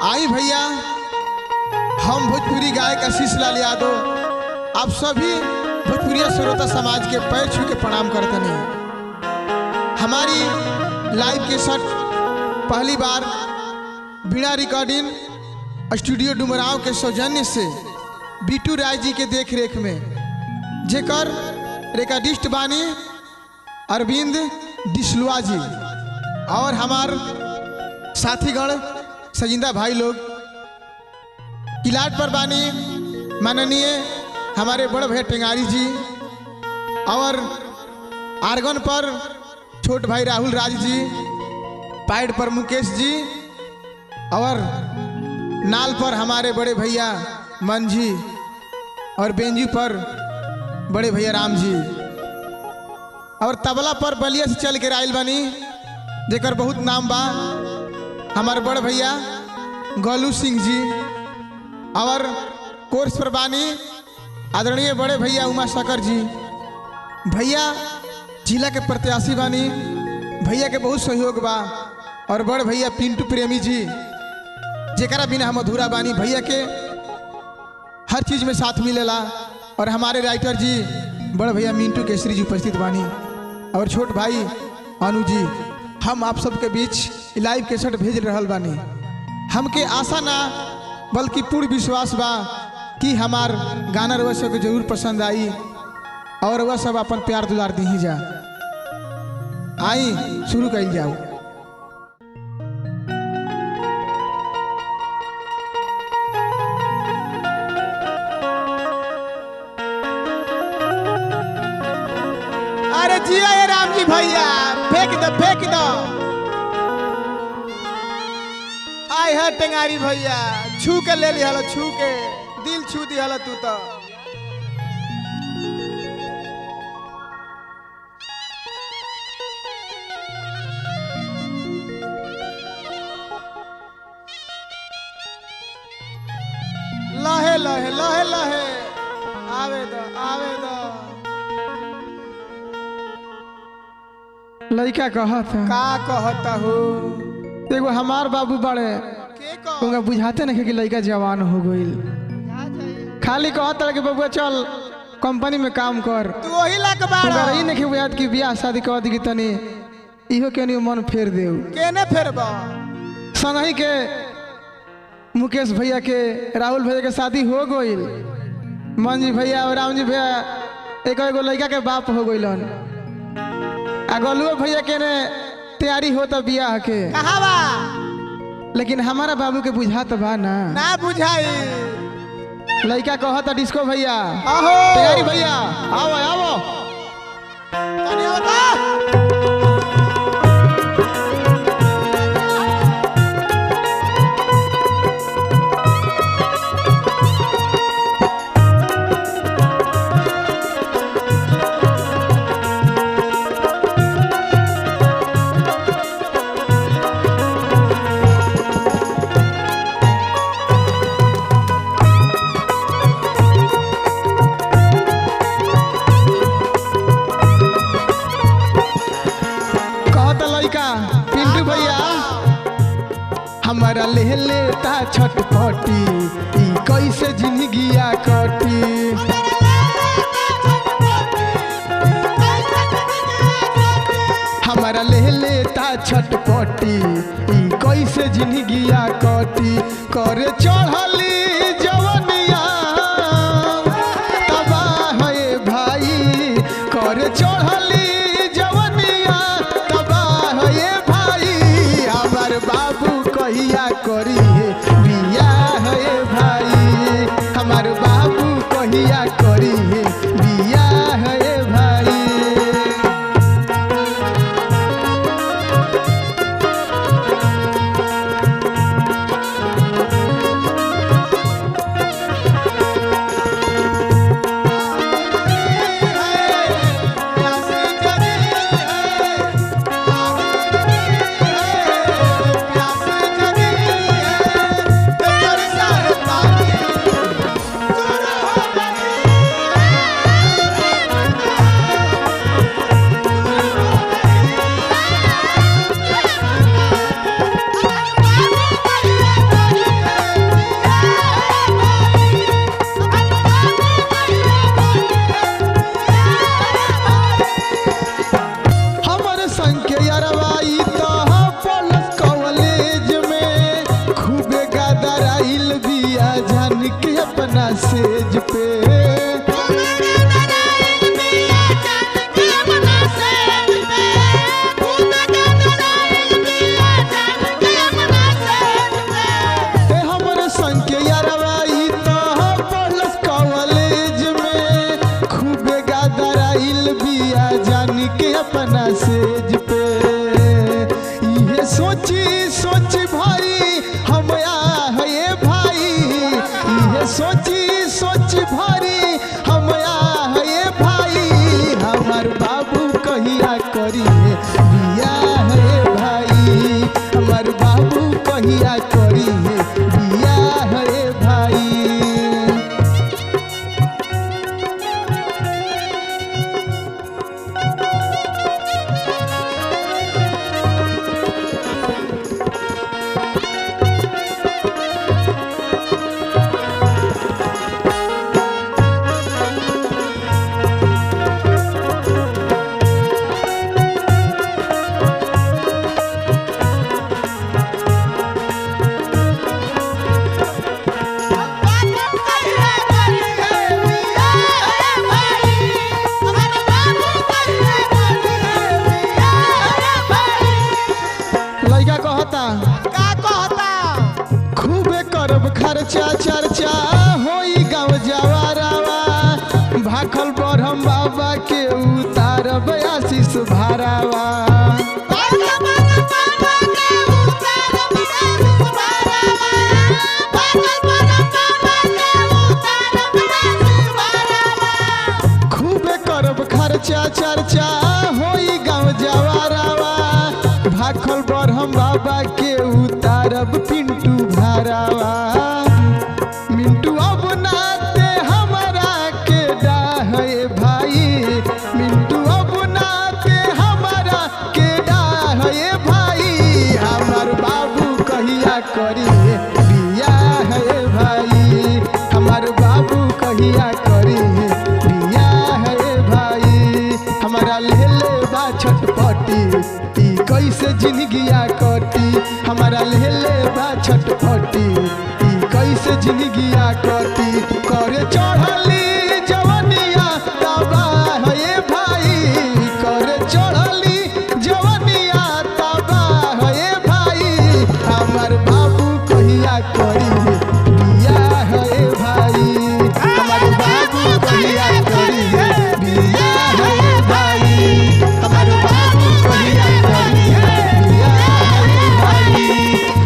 आई भैया, हम भोजपुरी गायक आशीष लाल यादव आप सभी भोजपुरिया श्रोता समाज के पैर छू के प्रणाम करते हैं। हमारी लाइव के शट पहली बार बीणा रिकॉर्डिंग स्टूडियो डुमराव के सौजन्य से बीटू राय जी के देख रेख में जेकर रिकॉर्डिस्ट बानी अरविंद डिसलुआ जी और हमार साथीगण सजिंदा भाई लोग किलाट पर बानी माननीय हमारे बड़े भाई टेंगारी जी और आर्गन पर छोट भाई राहुल राज जी, पैड पर मुकेश जी और नाल पर हमारे बड़े भैया मन जी और बेंजू पर बड़े भैया राम जी और तबला पर बलिया से चल के आइल बनी जेकर बहुत नाम बा हमारे बड़े भैया गोलू सिंह जी और कोर्स पर बानी आदरणीय बड़े भैया उमा शकर जी। भैया जिला के प्रत्याशी बानी, भैया के बहुत सहयोग बा और बड़े भैया पिंटू प्रेमी जी जेकरा बिना हम अधूरा बानी। भैया के हर चीज में साथ मिलेला और हमारे राइटर जी बड़े भैया मिंटू केसरी जी उपस्थित बानी और छोट भाई अनु जी। हम आप सबके बीच लाइव कैसेट भेज रहल बानी। हमके आशा ना बल्कि पूर्ण विश्वास बा कि हमार गाना रउआ सबके जरूर पसंद आई और रउआ सब अपन प्यार दुलार दी जा। आई शुरू कइल जाओ। अरे जिया ये राम जी भैया, फेंक दो फेंक दो। आय है टेंगारी भैया, छू के ले लिया, छू के दिल छू दिया तू तो। लहे लहे लहे लहे आवे दो आवे दो। लड़का कहता का कहता हो एगो हमार बाबू बड़े उनका बुझाते नहीं कि लड़का जवान हो गई, खाली कहता कि बबुआ चल कंपनी में काम कर। तू वही लाख बाड़ा ही नहीं बुझात कि बियाह शादी कर दी तनी इहो के नहीं मन फेर दे केने फेरबा। संगही के मुकेश भैया के राहुल भैया के शादी हो गई, मंजी भैया और राम जी भैया एक एगो लड़का के बाप हो गइलन। गोलुआ भैया के ने तैयारी होता बियाह के कहाँ बा, लेकिन हमारा बाबू के बुझात बा ना बुझाई। लड़का कहता डिस्को भैया तैयारी भैया आओ आओ हमारा ले लेता छटपटी ई कैसे जिंदगिया कटी। हमारा ले लेता छटपटी ई कैसे जिंदगिया कटी। करे चढ़ली जवनिया तबाह है भाई, करे चढ़ली जवनिया तबाह है भाई। हमार बाबू कहिया करी है बियाह है भाई, हमार बाबू कहिया करी है बियाह है भाई। अपना सेज पे। हमरे संग के यारवा ई तो पढ़लस कॉलेज में, खूबे गादराइल बिया जानी के अपना सेज पे। ये सोची सोची भाई हम है भाई, ये सोची सोची भारी हम है भाई। हमार बाबू कहिया करी बिया है भाई, हमार बाबू कहिया करी बिया है भाई। लइका कहता खूबे करब खर्चा चर्चा होई गाँव जवारावा, भाखल बढ़म बाबा के उतारब आशीष भारावा। खूबे करब खर्चा चर्चा होई गाँव जवारावा, भाखल बढ़म बाबा के उतारब पिंटू भारावा। मिंटू अब नाते हमारा के डाहे भाई, मिंटू अब नाते हमारा के डाहे भाई। हमार बाबू कहिया करी बिया है भाई, हमार बाबू कहिया करी बिया है भाई। हमारा ले बा छटपटी ई कैसे जिंदगिया कटी, हमारा ले बा छटपटी ई कैसे जिंदगिया कटी। करे चढ़ली जवनिया तबा है भाई, करे चढ़ली जवनिया तबा है भाई। हमार बाबू कहिया करी बिया है भाई, हमार बाबू कहिया करी बिया है भाई, हमार बाबू कहिया करी बिया है भाई,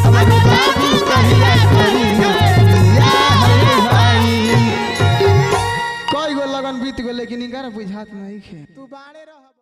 हमार बाबू कहिया करी बिया है भाई। कई गो लगन बीत गो लेकिन इनका बुझात नहीं है। तू बाड़े रह।